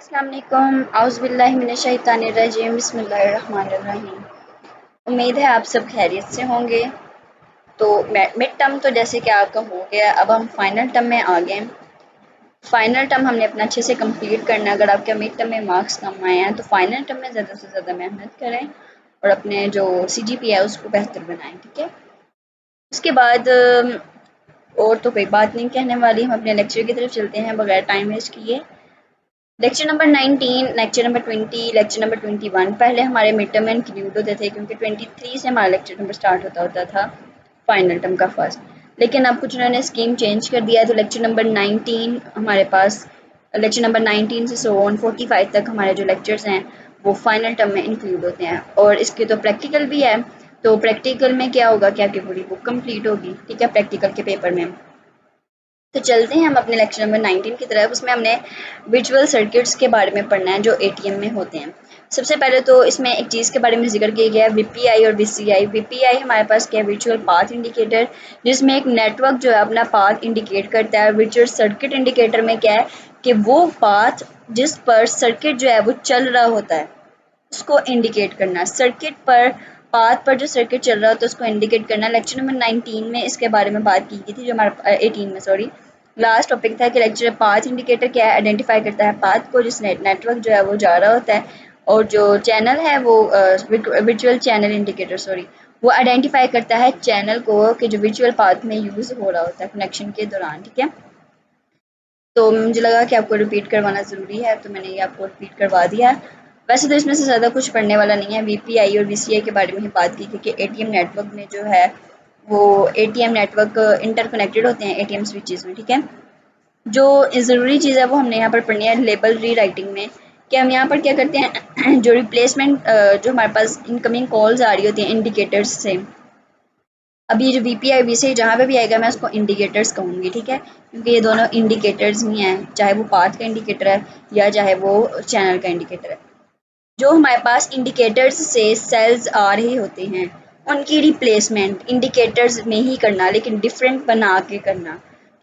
अस्सलाम वालेकुम औज़ुबिल्लाहि मिनश्शैतानिर्रजीम बिस्मिल्लाहिर्रहमानिर्रहीम। उम्मीद है आप सब खैरियत से होंगे। तो मिड टर्म तो जैसे कि आपका हो गया, अब हम फाइनल टर्म में आ गए। फाइनल टर्म हमने अपना अच्छे से कंप्लीट करना है। अगर आपके मिड टर्म में मार्क्स कम आए हैं तो फाइनल टर्म में ज़्यादा से ज़्यादा मेहनत करें और अपने जो CGPA है उसको बेहतर बनाएं, ठीक है। उसके बाद और तो कोई बात नहीं कहने वाली, हम अपने लेक्चर की तरफ चलते हैं बगैर टाइम वेस्ट किए। Lecture number 19, lecture number 20, lecture number 21 पहले हमारे मिड टर्म में इंक्लूड होते थे, क्योंकि 23 से हमारा लेक्चर नंबर स्टार्ट होता था फाइनल टर्म का फर्स्ट। लेकिन अब कुछ उन्होंने स्कीम चेंज कर दिया है, तो लेक्चर नंबर 19 हमारे पास, लेक्चर नंबर 19 से 45 तक हमारे जो लेक्चर्स हैं वो फाइनल टर्म में इंक्लूड होते हैं। और इसके तो प्रैक्टिकल भी है, तो प्रैक्टिकल में क्या होगा कि आपकी पूरी बुक कंप्लीट होगी, ठीक है, प्रैक्टिकल के पेपर में। तो चलते हैं हम अपने लेक्चर नंबर 19 की तरफ। उसमें हमने विजुअल सर्किट्स के बारे में पढ़ना है जो ATM में होते हैं। सबसे पहले तो इसमें एक चीज़ के बारे में जिक्र किया गया है, VPI और VCI। VPI हमारे पास क्या है, वर्चुअल पाथ इंडिकेटर, जिसमें एक नेटवर्क जो है अपना पाथ इंडिकेट करता है। वर्चुअल सर्किट इंडिकेटर में क्या है कि वो पाथ जिस पर सर्किट जो है वो चल रहा होता है उसको इंडिकेट करना। सर्किट पर, पाथ पर जो सर्किट चल रहा होता है उसको इंडिकेट करना। लेक्चर नंबर 19 में इसके बारे में बात की गई थी, जो हमारा 18 में सॉरी लास्ट टॉपिक था कि लेक्चर पाथ इंडिकेटर क्या है, आइडेंटिफाई करता है पाथ को जिस नेटवर्क जो है वो जा रहा होता है। और जो चैनल है वो वर्चुअल चैनल इंडिकेटर सॉरी वो आइडेंटिफाई करता है चैनल को कि जो वर्चुअल पाथ में यूज़ हो रहा होता है कनेक्शन के दौरान, ठीक है। तो मुझे लगा कि आपको रिपीट करवाना ज़रूरी है, तो मैंने ये आपको रिपीट करवा दिया है। वैसे तो इसमें से ज़्यादा कुछ पढ़ने वाला नहीं है। VPI और VCI के बारे में ही बात की, क्योंकि ATM नेटवर्क में जो है वो ATM नेटवर्क इंटरकनेक्टेड होते हैं ATM स्विचेस में, ठीक है। जो ज़रूरी चीज़ है वो हमने यहाँ पर पढ़नी है लेबल री राइटिंग में, कि हम यहाँ पर क्या करते हैं जो रिप्लेसमेंट जो हमारे पास इनकमिंग कॉल्स आ रही होती हैं इंडिकेटर्स से। अब ये जो VPI VCI जहाँ पे भी आएगा मैं उसको इंडिकेटर्स कहूँगी, ठीक है, क्योंकि ये दोनों इंडिकेटर्स ही हैं, चाहे वो पाथ का इंडिकेटर है या चाहे वो चैनल का इंडिकेटर है। जो हमारे पास इंडिकेटर्स से सेल्स आ रहे होते हैं उनकी रिप्लेसमेंट इंडिकेटर्स में ही करना, लेकिन डिफरेंट बना के करना,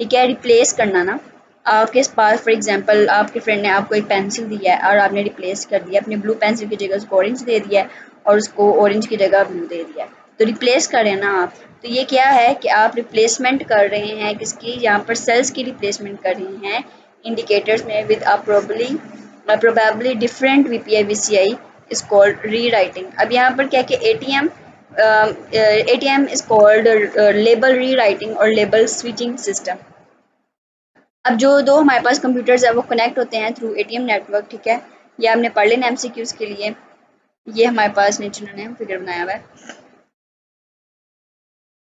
ठीक है, रिप्लेस करना ना। आपके पास फॉर एग्जांपल आपके फ्रेंड ने आपको एक पेंसिल दिया है और आपने रिप्लेस कर दिया, अपने ब्लू पेंसिल की जगह उसको ऑरेंज दे दिया है और उसको ऑरेंज की जगह ब्लू दे दिया है, तो रिप्लेस करें ना आप। तो ये क्या है कि आप रिप्लेसमेंट कर रहे हैं किसकी, यहाँ पर सेल्स की रिप्लेसमेंट कर रहे हैं इंडिकेटर्स में with probably different VPI VCI is called rewriting। अब यहाँ पर क्या कि ATM is called label rewriting और label switching system। अब जो दो हमारे पास कंप्यूटर्स है वो कनेक्ट होते हैं थ्रू ATM नेटवर्क, ठीक है, ये हमने पढ़ लेना MCQs के लिए। ये हमारे पास नीचे उन्होंने फिगर बनाया हुआ है,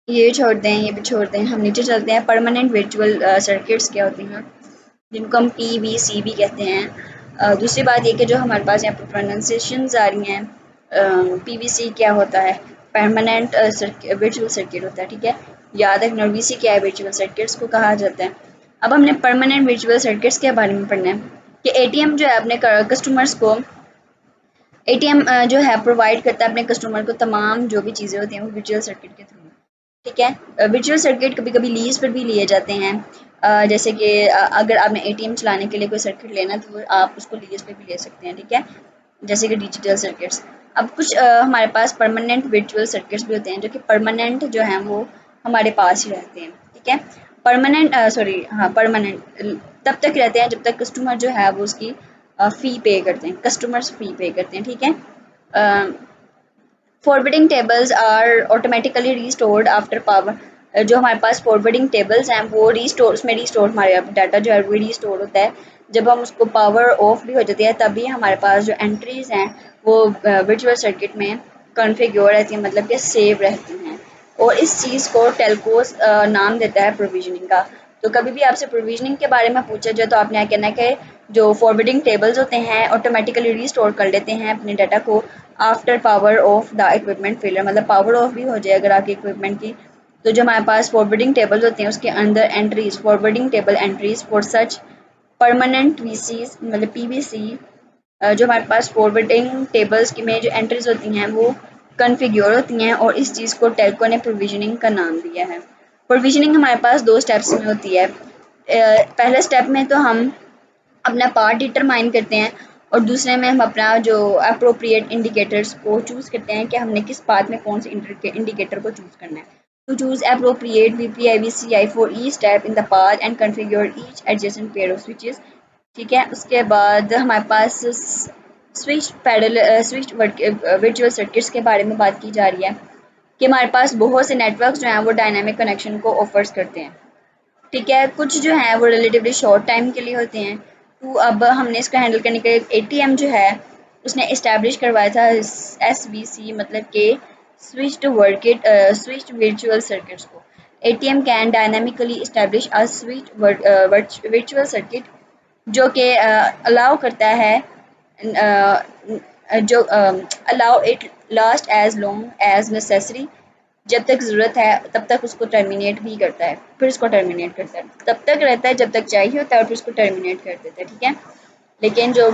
ये छोड़ दें, ये भी छोड़ दें, हम नीचे चलते हैं। परमानेंट वर्चुअल सर्किट्स क्या होती हैं, जिनको हम PVC भी कहते हैं। दूसरी बात ये कि जो हमारे पास यहाँ पर प्रोनाउंसिएशंस आ रही हैं, PVC क्या होता है, परमानेंट वर्चुअल सर्किट होता है, ठीक है, याद रखना। VC क्या है, वर्चुअल सर्किट्स को कहा जाता है। अब हमने परमानेंट वर्चुअल सर्किट्स के बारे में पढ़ना है कि ATM जो है अपने कस्टमर्स को, ATM जो है प्रोवाइड करता है अपने कस्टमर को तमाम जो भी चीज़ें होती हैं वो वर्चुअल सर्किट के थ्रू, ठीक है। वर्चुअल सर्किट कभी कभी लीज पर भी लिए जाते हैं, जैसे कि अगर आपने ATM चलाने के लिए कोई सर्किट लेना तो आप उसको लीज पे भी ले सकते हैं, ठीक है, जैसे कि डिजिटल सर्किट्स। अब कुछ हमारे पास परमानेंट वर्चुअल सर्किट्स भी होते हैं जो कि परमानेंट जो हैं वो हमारे पास ही रहते हैं, ठीक है। परमानेंट तब तक रहते हैं जब तक कस्टमर जो है वो उसकी फ़ी पे करते हैं, कस्टमर्स फ़ी पे करते हैं, ठीक है। Forwarding tables are automatically restored after power. जो हमारे पास फॉरवर्डिंग टेबल्स हैं वो रीस्टोर, उसमें रीस्टोर हमारे डाटा जो है वो रीस्टोर होता है जब हम उसको पावर ऑफ भी हो जाती है, तभी हमारे पास जो एंट्रीज हैं वो वर्चुअल सर्किट में कॉन्फ़िगर रहती हैं, मतलब कि सेव रहती हैं। और इस चीज़ को टेलकोस नाम देता है प्रोविजनिंग का। तो कभी भी आपसे प्रोविजनिंग के बारे में पूछा जाए तो आपने क्या कहना है कि जो फॉरवर्डिंग टेबल्स होते हैं ऑटोमेटिकली रीस्टोर कर लेते हैं अपने डाटा को after power of the equipment failure, मतलब पावर ऑफ भी हो जाए अगर आपके इक्विपमेंट की, तो जो हमारे पास फॉरवर्डिंग टेबल्स होते हैं उसके अंदर entries, forwarding table entries for such permanent VCs मतलब PVC, जो हमारे पास फॉरवर्डिंग टेबल्स की में जो एंट्रीज होती हैं वो कन्फिग्योर होती हैं, और इस चीज़ को टेलको ने प्रोविजनिंग का नाम दिया है। प्रोविजनिंग हमारे पास 2 स्टेप्स में होती है। पहले स्टेप में तो हम अपना पाथ डिटरमाइन करते हैं और दूसरे में हम अपना जो अप्रोप्रिएट इंडिकेटर्स को चूज़ करते हैं कि हमने किस पाथ में कौन से इंडिकेटर को चूज़ करना है। To choose appropriate VPIVCI for each step in the path and configure each adjacent pair of switches. ठीक है, उसके बाद हमारे पास स्विच वर्चुअल सर्किट्स के बारे में बात की जा रही है कि हमारे पास बहुत से नेटवर्क्स जो हैं वो डायनामिक कनेक्शन को ऑफर्स करते हैं। ठीक है, कुछ जो हैं वो रिलेटिवली शॉर्ट टाइम के लिए होते हैं। तो अब हमने इसको हैंडल करने के लिए ATM जो है उसने इस्टेब्लिश करवाया था SVC, मतलब कि स्विच्ड वर्चुअल सर्किट्स को। ATM can dynamically establish a switched virtual circuit जो कि अलाउ करता है जो allow it last as long as necessary, जब तक ज़रूरत है तब तक उसको टर्मिनेट भी करता है, फिर उसको टर्मिनेट करता है, तब तक रहता है जब तक चाहिए होता है और फिर उसको टर्मिनेट कर देता है। ठीक है, लेकिन जो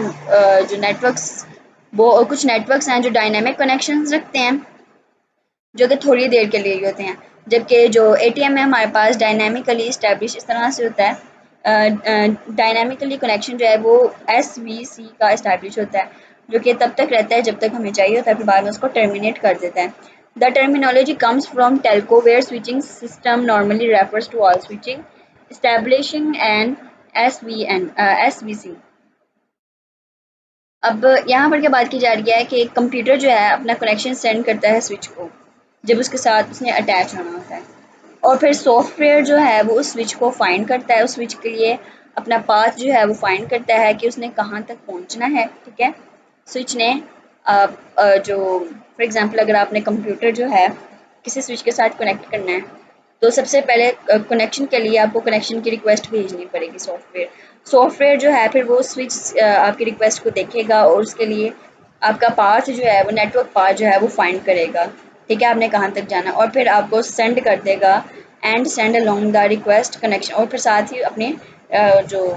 नेटवर्क्स वो कुछ नेटवर्क्स हैं जो डायनामिक कनेक्शंस रखते हैं जो कि थोड़ी देर के लिए ही होते हैं, जबकि जो ATM है हमारे पास डायनामिकली इस्टेब्लिश इस तरह से होता है। डायनामिकली कनेक्शन जो है वो SVC का इस्टेब्लिश होता है जो कि तब तक रहता है जब तक हमें चाहिए होता है, फिर बाद में उसको टर्मिनेट कर देता है। The terminology comes from telco where switching system normally refers to all switching establishing an SVC। अब यहाँ पर क्या बात की जा रही है कि कंप्यूटर जो है अपना कनेक्शन सेंड करता है स्विच को जब उसके साथ उसने अटैच होना होता है, और फिर सॉफ्टवेयर जो है वो उस स्विच को फाइंड करता है, उस स्विच के लिए अपना पाथ जो है वो फाइंड करता है कि उसने कहाँ तक पहुँचना है। ठीक है, स्विच ने जो फॉर एग्जांपल अगर आपने कंप्यूटर जो है किसी स्विच के साथ कनेक्ट करना है तो सबसे पहले कनेक्शन के लिए आपको कनेक्शन की रिक्वेस्ट भेजनी पड़ेगी। सॉफ्टवेयर जो है फिर वो स्विच आपकी रिक्वेस्ट को देखेगा और उसके लिए आपका पाथ जो है वो नेटवर्क पाथ जो है वो फाइंड करेगा। ठीक है, आपने कहाँ तक जाना, और फिर आपको सेंड कर देगा and send along the request connection, और फिर साथ ही अपने जो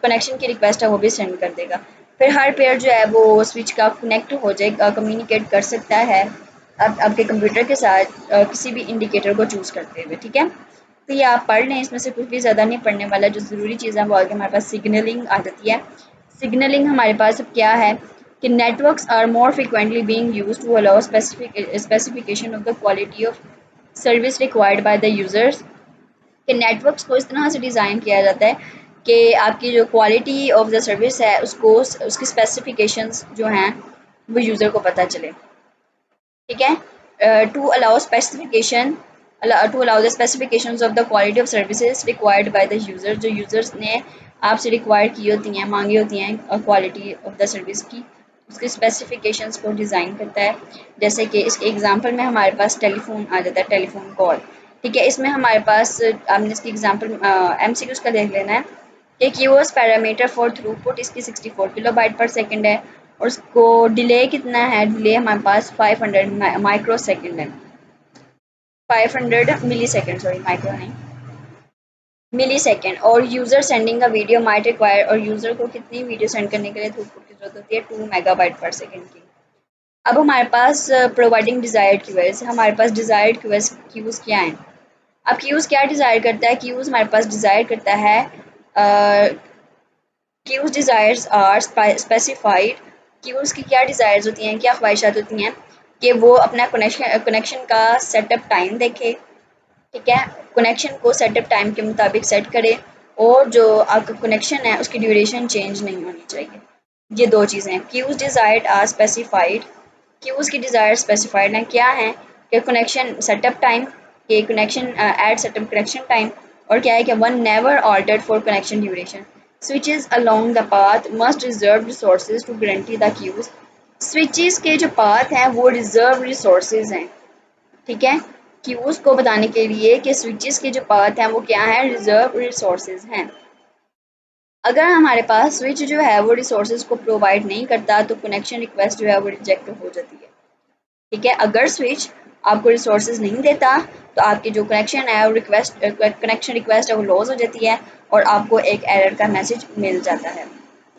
कनेक्शन की रिक्वेस्ट है वो भी सेंड कर देगा। फिर हर पेयर जो है वो स्विच का कनेक्ट हो जाएगा, कम्युनिकेट कर सकता है आपके कंप्यूटर के साथ किसी भी इंडिकेटर को चूज़ करते हुए। ठीक है, तो ये आप पढ़ लें, इसमें से कुछ भी ज़्यादा नहीं पढ़ने वाला। जो ज़रूरी चीज़ है वो आगे हमारे पास सिग्नलिंग आ जाती है। सिग्नलिंग हमारे पास अब क्या है कि networks are more frequently being used to allow specification of the quality of service required by the users. कि नेटवर्क्स को इस तरह से डिज़ाइन किया जाता है कि आपकी जो क्वालिटी ऑफ द सर्विस है उसको उसकी स्पेसिफिकेशंस जो हैं वो यूज़र को पता चले। ठीक है, to allow the specifications of the quality of services required by the user. जो यूज़र्स ने आपसे रिक्वायर की होती हैं, मांगी होती हैं क्वालिटी ऑफ द सर्विस की, उसकी स्पेसिफिकेशंस को डिज़ाइन करता है। जैसे कि इस एग्जांपल में हमारे पास टेलीफोन आ जाता है, टेलीफोन कॉल। ठीक है, इसमें हमारे पास आपने इसकी एग्जांपल MCQs का देख लेना है कि कीवर्ड्स पैरामीटर फॉर थ्रूपुट इसकी 64 किलोबाइट पर सेकंड है और उसको डिले कितना है, डिले हमारे पास 500 माइक्रो सेकंड है, 500 मिली सेकेंड, सॉरी माइक्रो नहीं मिली सेकेंड। और यूज़र सेंडिंग का वीडियो माइट रिक्वायर, और यूज़र को कितनी वीडियो सेंड करने के लिए थ्रूपुट की जरूरत होती है 2 मेगाबाइट पर सेकेंड की। अब हमारे पास प्रोवाइडिंग डिज़ायर्ड क्यूएस, हमारे पास डिज़ायर्ड क्यूज़ क्या हैं। अब क्यूज़ क्या डिज़ायर करता है, क्यूज़ हमारे पास डिज़ायर करता है QoS desires are specified. QoS की क्या डिज़ायर्स होती हैं, क्या ख्वाहिशात होती हैं कि वो अपना कनेक्शन का सेटअप टाइम देखे। ठीक है, कनेक्शन को सेटअप टाइम के मुताबिक सेट करे और जो आपका कनेक्शन है उसकी ड्यूरेशन चेंज नहीं होनी चाहिए। ये दो चीज़ें हैं, QoS desired are specified. QoS की डिज़ायर स्पेसिफाइड हैं, क्या है कि कनेक्शन सेटअप टाइम, के connection at setup connection time, और क्या है कि one never altered for connection duration. Switches along the path must reserve resources to guarantee the QoS. Switches के जो पाथ हैं वो रिजर्व रिसोर्सेज हैं। ठीक है, क्यूज़ को बताने के लिए कि स्विचेस के जो पाथ हैं वो क्या हैं, रिजर्व रिसोर्सेज हैं। अगर हमारे पास स्विच जो है वो रिसोर्सेज को प्रोवाइड नहीं करता तो कनेक्शन रिक्वेस्ट जो है वो रिजेक्ट हो जाती है। ठीक है, अगर स्विच आपको रिसोर्सेज नहीं देता तो आपकी जो कनेक्शन है वो कनेक्शन रिक्वेस्ट है वो लॉस हो जाती है और आपको एक एरर का मैसेज मिल जाता है।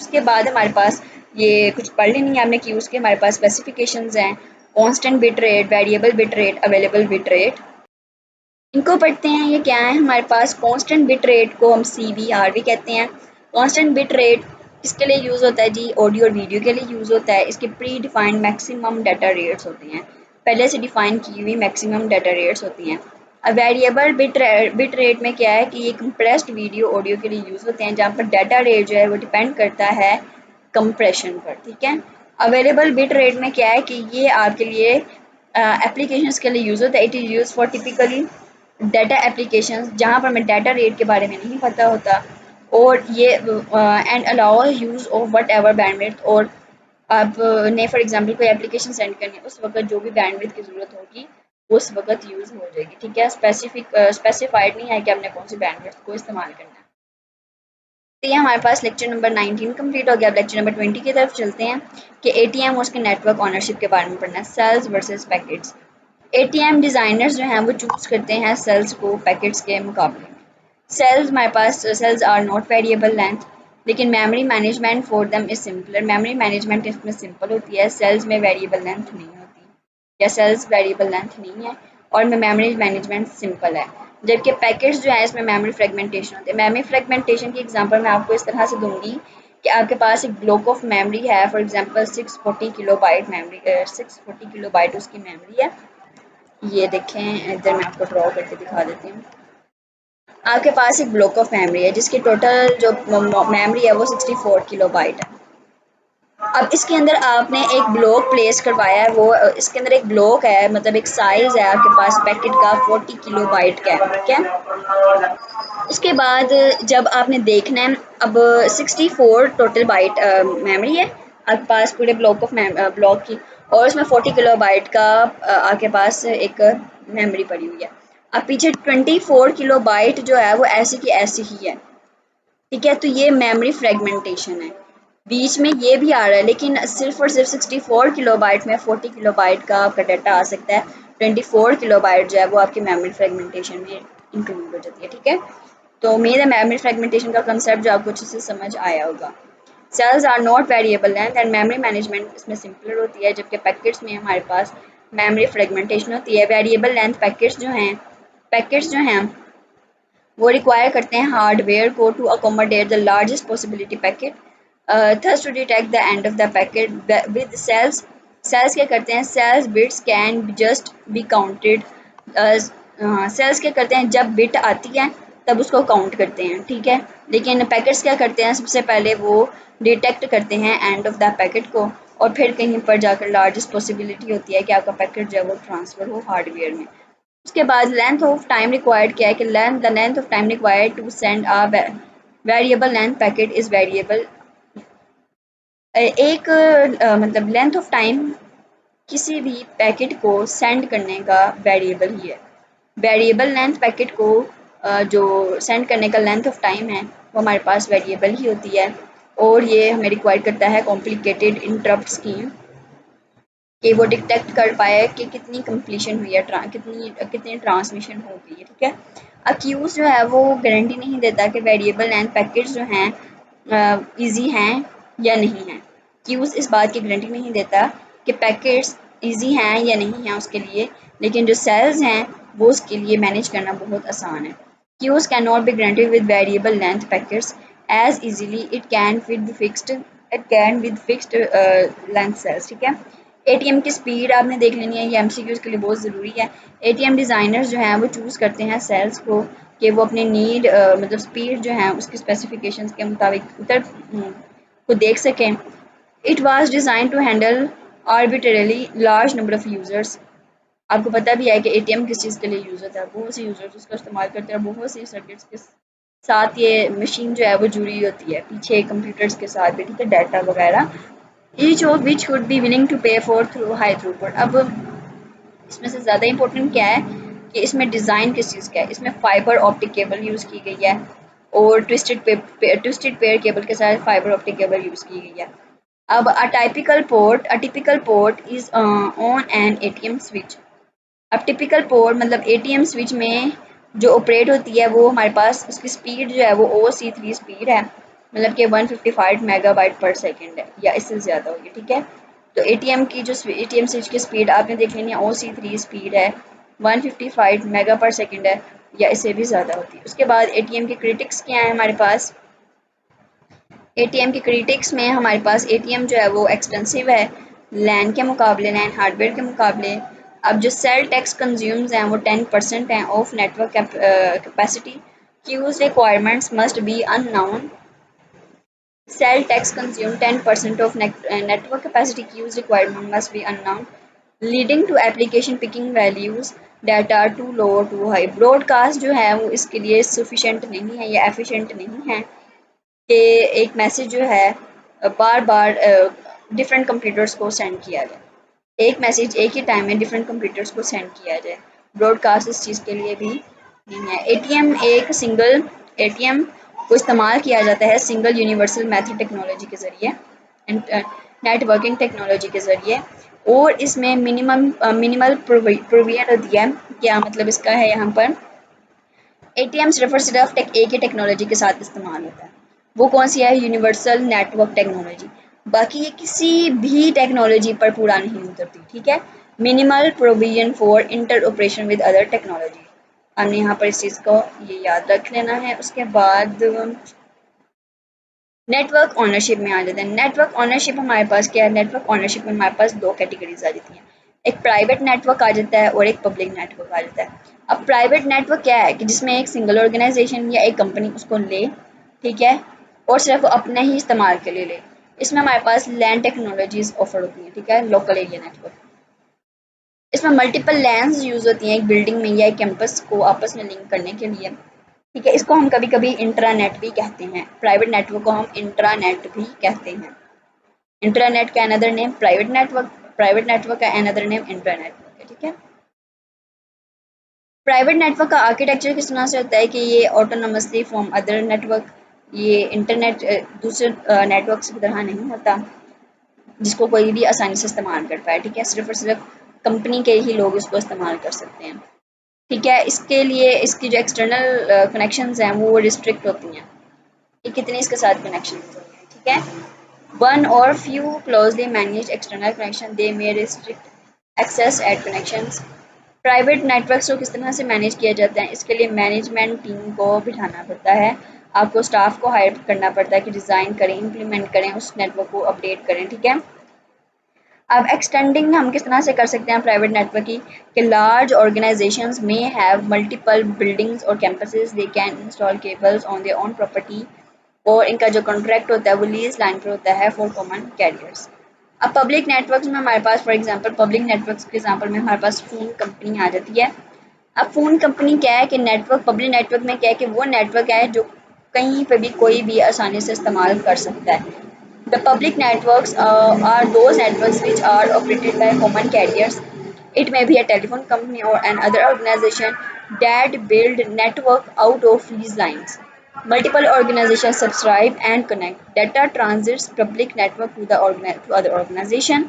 उसके बाद हमारे पास ये कुछ पढ़ लेनी है आपने क्यूज़ के, हमारे पास स्पेसिफिकेशंस हैं, constant bit rate, variable bit rate, available bit rate. इनको पढ़ते हैं, ये क्या है हमारे पास। कांस्टेंट बिट रेट को हम CBR भी कहते हैं। कांस्टेंट बिट रेट किसके लिए यूज़ होता है जी? ऑडियो और वीडियो के लिए यूज़ होता है। इसके pre defined maximum data rates होती हैं, पहले से डिफाइन की हुई मैक्सिमम डाटा रेट्स होती हैं। अब वेरिएबल बिट रेट में क्या है कि ये कंप्रेस्ड वीडियो ऑडियो के लिए यूज़ होते हैं, जहाँ पर डाटा रेट जो है वो डिपेंड करता है कंप्रेशन पर, ठीक है। अवेलेबल बिट रेट में क्या है कि ये आपके लिए एप्लीकेशंस के लिए यूज़ होता है। It is use for typically data applications, जहाँ पर हमें डाटा रेट के बारे में नहीं पता होता, और ये and allow use of what ever bandwidth, और आपने फॉर एग्जांपल कोई एप्लीकेशन सेंड करनी है, उस वक्त जो भी बैंडविड्थ की ज़रूरत होगी उस वक्त यूज़ हो जाएगी, ठीक है। स्पेसिफाइड नहीं है कि आपने कौन सी बैंडविड्थ को इस्तेमाल करना है। तो ये हमारे पास लेक्चर नंबर 19 कंप्लीट हो गया। अब लेक्चर नंबर 20 की तरफ चलते हैं कि एटीएम और उसके नेटवर्क ऑनरशिप के बारे में पढ़ना है, cells versus packets. ATM designers जो हैं वो चूज़ करते हैं सेल्स को पैकेट्स के मुकाबले में। सेल्स हमारे पास cells are not variable length, लेकिन memory management for them is simpler. Memory management इसमें सिंपल होती है, सेल्स में वेरिएबल लेंथ नहीं होती, या सेल्स वेरिएबल लेंथ नहीं है और मेमोरी मैनेजमेंट सिंपल है। जबकि पैकेट्स जो है इसमें मेमोरी फ्रेगमेंटेशन होती है। मेमोरी फ्रेगमेंटेशन की एग्जांपल मैं आपको इस तरह से दूंगी कि आपके पास एक ब्लॉक ऑफ मेमोरी है, for example 640 kilobyte memory, 640 kilobyte उसकी मेमोरी है। ये देखें, इधर मैं आपको ड्रॉ करके दिखा देती हूँ। आपके पास एक ब्लॉक ऑफ मेमोरी है जिसकी टोटल जो मेमोरी है वो 64 किलोबाइट है। अब इसके अंदर आपने एक ब्लॉक प्लेस करवाया है, वो इसके अंदर एक ब्लॉक है, मतलब एक साइज है आपके पास पैकेट का 40 किलोबाइट का, ठीक है। उसके बाद जब आपने देखना है, अब 64 टोटल बाइट मेमोरी है आपके पास पूरे ब्लॉक ऑफ ब्लॉक की, और उसमें 40 किलो बाइट का आपके पास एक मेमोरी पड़ी हुई है। अब पीछे 24 किलो बाइट जो है वो ऐसी की ऐसी ही है, ठीक है। तो ये मेमोरी फ्रेगमेंटेशन है, बीच में ये भी आ रहा है, लेकिन सिर्फ और सिर्फ 64 किलो बाइट में 40 किलो बाइट का आपका डाटा आ सकता है, 24 किलो बाइट जो है वो आपकी मेमोरी फ्रेगमेंटेशन में इंक्लूड हो जाती है, ठीक है। तो उम्मीद है मेमोरी फ्रेगमेंटेशन का कंसेप्ट जो आपको अच्छे से समझ आया होगा। Cells are not variable length and memory management इसमें सिंपलर होती है, जबकि पैकेट्स में हमारे पास मेमोरी फ्रेगमेंटेशन होती है। वेरिएबल लेंथ पैकेट्स जो हैं वो रिक्वायर करते हैं हार्डवेयर को to accommodate the largest possibility packet, thus to detect the end of the packet with cells. Cells क्या करते हैं, cells bits can just be counted. Cells क्या करते हैं, जब बिट आती है तब उसको काउंट करते हैं, ठीक है। लेकिन पैकेट्स क्या करते हैं, सबसे पहले वो डिटेक्ट करते हैं एंड ऑफ द पैकेट को, और फिर कहीं पर जाकर लार्जेस्ट पॉसिबिलिटी होती है कि आपका पैकेट जो है वो ट्रांसफ़र हो हार्डवेयर में। उसके बाद लेंथ ऑफ टाइम रिक्वायर्ड क्या है कि the length of time required to send a variable length packet is variable. एक मतलब लेंथ ऑफ टाइम किसी भी पैकेट को सेंड करने का वेरिएबल ही है। वेरिएबल लेंथ पैकेट को जो सेंड करने का लेंथ ऑफ टाइम है वो हमारे पास वेरिएबल ही होती है, और ये हमें रिक्वायर करता है कॉम्प्लिकेटेड इंटरप्ट स्कीम कि वो डिटेक्ट कर पाए कि कितनी कंप्लीशन हुई है, कितनी ट्रांसमिशन हो गई है, ठीक है। अक्यूज जो है वो गारंटी नहीं देता कि वेरिएबल लेंथ पैकेट्स जो हैं ईजी हैं या नहीं हैं। क्यूज इस बात की गारंटी नहीं देता कि पैकेट्स ईजी हैं या नहीं हैं उसके लिए, लेकिन जो सेल्स हैं वो उसके लिए मैनेज करना बहुत आसान है। QoS can not be granted with variable length packets as easily it can with fixed length cells, ठीक है। एटीएम की स्पीड आपने देख लेनी है, ये एमसीक्यूज़ के लिए बहुत ज़रूरी है। एटीएम डिज़ाइनर्स जो हैं वो चूज़ करते हैं सेल्स को कि वो अपनी नीड मतलब स्पीड जो है उसकी स्पेसिफिकेशंस के मुताबिक को देख सकें। It was design to handle arbitrarily large number of users. आपको पता भी है कि एटीएम किस चीज़ के लिए यूज़ होता है, बहुत से यूज़र्स उसका इस्तेमाल करते हैं, बहुत सी सर्किट्स के साथ ये मशीन जो है वो जुड़ी होती है पीछे कंप्यूटर्स के साथ भी, ठीक है, डाटा वगैरह। Each of which would be willing to pay for through high throughput. अब इसमें से ज़्यादा इंपॉर्टेंट क्या है कि इसमें डिज़ाइन किस चीज़ का है, इसमें फाइबर ऑप्टिक केबल यूज़ की गई है, और ट्विस्टेड पेयर केबल के साथ फाइबर ऑप्टिक केबल यूज़ की गई है। अब a typical port is on an ATM switch. अब टिपिकल पोर्ट मतलब एटीएम स्विच में जो ऑपरेट होती है वो हमारे पास उसकी स्पीड जो है वो OC3 स्पीड है, मतलब कि 155 मेगाबाइट पर सेकंड है या इससे ज़्यादा होगी, ठीक है। तो एटीएम की जो एटीएम स्विच की स्पीड आपने देख लेनी है, OC3 स्पीड है, 155 मेगा पर सेकंड है या इससे भी ज़्यादा होती है। उसके बाद एटीएम के क्रिटिक्स क्या हैं हमारे पास, एटीएम की क्रिटिक्स में हमारे पास एटीएम जो है वो एक्सपेंसिव है लैन के मुकाबले, लैन हार्डवेयर के मुकाबले। अब जो सेल टैक्स कंज्यूम्स हैं वो 10% हैं of network capacity, QoS requirements must be unknown. Cell tax consume 10% of network capacity, queues requirement must be unknown, leading to application picking values that are too low or too high। Broadcast जो है वो इसके लिए sufficient नहीं है या efficient नहीं है कि एक मैसेज जो है बार बार डिफरेंट कंप्यूटर्स को सेंड किया जाए, एक मैसेज एक ही टाइम में डिफरेंट कंप्यूटर्स को सेंड किया जाए। ब्रॉडकास्ट इस चीज़ के लिए भी नहीं है। एटीएम एक सिंगल एटीएम को इस्तेमाल किया जाता है सिंगल यूनिवर्सल मेथड टेक्नोलॉजी के ज़रिए, नेटवर्किंग टेक्नोलॉजी के ज़रिए, और इसमें मिनिमल प्रोविजन होती है। क्या मतलब इसका है यहाँ पर, एटीएम सिर्फ एक ही टेक्नोलॉजी के साथ इस्तेमाल होता है, वो कौन सी है, यूनिवर्सल नेटवर्क टेक्नोलॉजी। बाकी ये किसी भी टेक्नोलॉजी पर पूरा नहीं उतरती, ठीक है। Minimal provision for inter operation with other technology, हमने यहाँ पर इस चीज़ को ये याद रख लेना है। उसके बाद नेटवर्क ऑनरशिप में आ जाते हैं। नेटवर्क ऑनरशिप हमारे पास क्या है, नेटवर्क ऑनरशिप में हमारे पास दो कैटेगरीज आ जाती हैं, एक प्राइवेट नेटवर्क आ जाता है और एक पब्लिक नेटवर्क आ जाता है। अब प्राइवेट नेटवर्क क्या है कि जिसमें एक सिंगल ऑर्गेनाइजेशन या एक कंपनी उसको ले, ठीक है, और सिर्फ अपने ही इस्तेमाल के लिए ले। इसमें हमारे पास लैन टेक्नोलॉजीज ऑफर होती हैं, ठीक है, लोकल एरिया नेटवर्क। इसमें मल्टीपल लैन्स यूज़ होती हैं एक बिल्डिंग में या एक कैंपस को आपस में लिंक करने के लिए, ठीक है। इसको हम कभी कभी इंट्रानेट भी कहते हैं, प्राइवेट नेटवर्क को हम इंट्रानेट भी कहते हैं। इंट्रानेट का अनदर नेम प्राइवेट नेटवर्क का अनदर नेम इंट्रानेटवर्क है, ठीक है। प्राइवेट नेटवर्क का आर्किटेक्चर किस तरह से होता है कि ये ऑटोनोमसली फ्रॉम अदर नेटवर्क, ये इंटरनेट दूसरे नेटवर्क की तरह नहीं होता जिसको कोई भी आसानी से इस्तेमाल कर पाए, ठीक है। सिर्फ और सिर्फ कंपनी के ही लोग इसको इस्तेमाल कर सकते हैं, ठीक है। इसके लिए इसकी जो एक्सटर्नल कनेक्शंस हैं वो रिस्ट्रिक्ट होती हैं कि कितने इसके साथ कनेक्शन होंगे, ठीक है। One or few closely manage external connection they may restrict access at connections. Private networks को किस तरह से मैनेज किया जाता है, इसके लिए मैनेजमेंट टीम को बिठाना पड़ता है, आपको स्टाफ को हायर करना पड़ता है कि डिज़ाइन करें, इम्प्लीमेंट करें, उस नेटवर्क को अपडेट करें, ठीक है। अब एक्सटेंडिंग हम किस तरह से कर सकते हैं प्राइवेट नेटवर्क की, कि लार्ज ऑर्गेनाइजेशंस में हैव मल्टीपल बिल्डिंग्स और campuses, they can install cables on their own property, और इनका जो कॉन्ट्रैक्ट होता है वो लीज लाइन पर होता है फॉर कॉमन कैरियर्स। अब पब्लिक नेटवर्क्स में हमारे पास फॉर एग्जांपल पब्लिक नेटवर्क्स के एग्जांपल में हमारे पास फ़ोन कंपनी आ जाती है। अब फ़ोन कंपनी क्या है कि नेटवर्क, पब्लिक नेटवर्क में क्या है कि वो नेटवर्क है जो कहीं पर भी कोई भी आसानी से इस्तेमाल कर सकता है। The public networks are those networks which are operated by common carriers. It may be a telephone company or another organization that build network out of these lines. Multiple organizations subscribe and connect data transits public network to to other organization.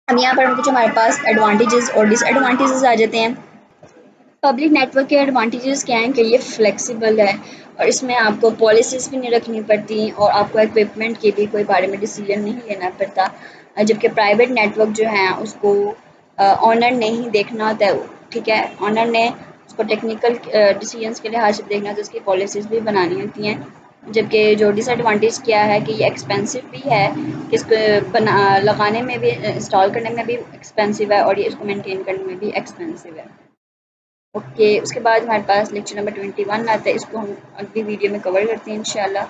अब यहाँ पर हम कुछ हमारे पास advantages और disadvantages आ जाते हैं। Public network के एडवांटेजेस क्या हैं कि ये फ्लेक्सिबल है और इसमें आपको पॉलिसीज़ भी नहीं रखनी पड़ती और आपको इक्विपमेंट के भी कोई बारे में डिसीजन नहीं लेना पड़ता, जबकि प्राइवेट नेटवर्क जो है उसको ऑनर ने ही देखना होता है, ठीक है। ऑनर ने उसको टेक्निकल डिसीजंस के लिहाज से देखना होता है, उसकी पॉलिसीज़ भी बनानी होती हैं। जबकि जो डिसएडवांटेज क्या है कि ये एक्सपेंसिव भी है, कि इसको लगाने में भी, इंस्टॉल करने में भी एक्सपेंसिव है और ये इसको मेनटेन करने में भी एक्सपेंसिव है। ओके, उसके बाद हमारे पास लेक्चर नंबर 21 आता है, इसको हम अगली वीडियो में कवर करते हैं इंशाल्लाह।